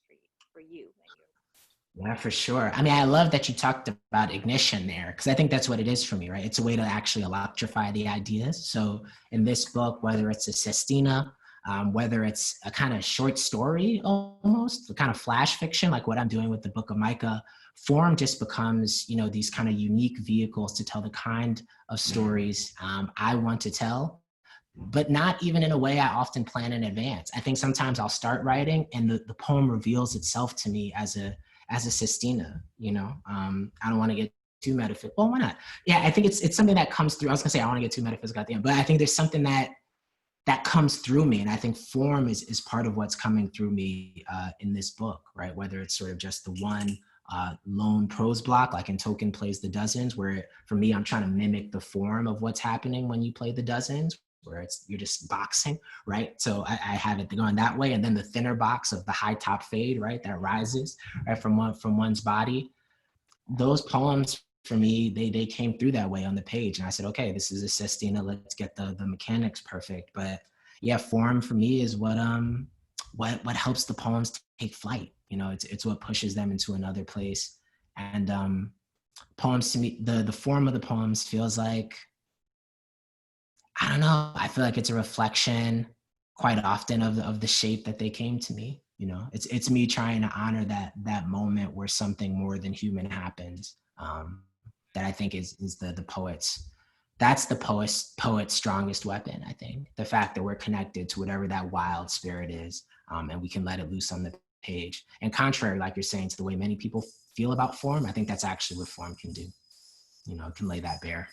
for you and your. Yeah, for sure. I mean, I love that you talked about ignition there, because I think that's what it is for me, right? It's a way to actually electrify the ideas. So in this book, whether it's a sestina, whether it's a kind of short story almost, a kind of flash fiction, like what I'm doing with the Book of Micah, form just becomes, these kind of unique vehicles to tell the kind of stories I want to tell, but not even in a way I often plan in advance. I think sometimes I'll start writing and the poem reveals itself to me as a sestina, I don't want to get too metaphysical. Well, why not? Yeah, I think it's something that comes through. I was gonna say I don't want to get too metaphysical at the end, but I think there's something that comes through me, and I think form is part of what's coming through me in this book, right? Whether it's sort of just the one lone prose block, like in Tolkien Plays the Dozens, where for me I'm trying to mimic the form of what's happening when you play the dozens, where you're just boxing, right? So I have it going that way, and then the thinner box of the high top fade, right, that rises right from one's body. Those poems for me, they came through that way on the page, and I said, okay, this is a sestina. Let's get the mechanics perfect. But yeah, form for me is what helps the poems take flight. It's what pushes them into another place. And poems to me, the form of the poems feels like, I don't know. I feel like it's a reflection quite often of the shape that they came to me. It's me trying to honor that moment where something more than human happens. That I think is the poet's. That's the poet's strongest weapon. I think the fact that we're connected to whatever that wild spirit is, and we can let it loose on the page. And contrary, like you're saying, to the way many people feel about form, I think that's actually what form can do. Can lay that bare.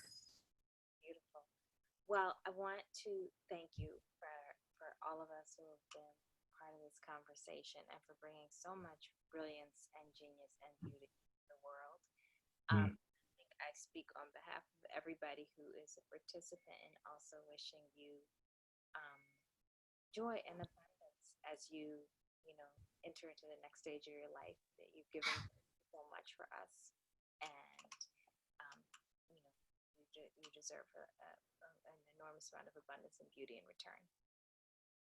Well, I want to thank you for all of us who have been part of this conversation and for bringing so much brilliance and genius and beauty to the world. I think I speak on behalf of everybody who is a participant and also wishing you joy and abundance as you enter into the next stage of your life, that you've given so much for us, and you deserve an enormous amount of abundance and beauty in return.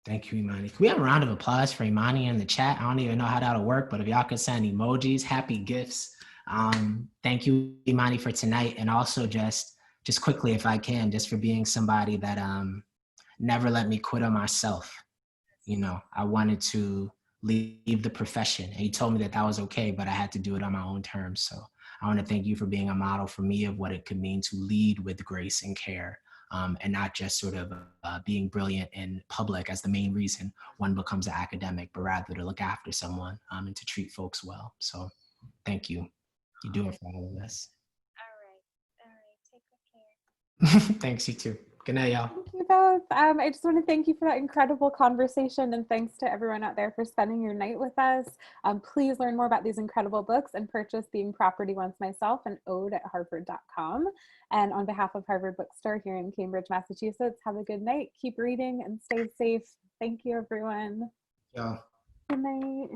Thank you, Imani. Can we have a round of applause for Imani in the chat? I don't even know how that'll work, but if y'all could send emojis, happy gifts. Thank you, Imani, for tonight. And also just quickly, if I can, just for being somebody that never let me quit on myself. I wanted to leave the profession, and he told me that was okay, but I had to do it on my own terms. So I want to thank you for being a model for me of what it could mean to lead with grace and care, and not just sort of being brilliant in public as the main reason one becomes an academic, but rather to look after someone and to treat folks well. So thank you. You do it for all of us. All right. Take good care. Thanks, you too. Good night, y'all. Thank you both. I just want to thank you for that incredible conversation, and thanks to everyone out there for spending your night with us. Please learn more about these incredible books and purchase Being Property Once Myself and Ode at harvard.com. And on behalf of Harvard Bookstore here in Cambridge, Massachusetts, have a good night. Keep reading and stay safe. Thank you, everyone. Yeah. Good night.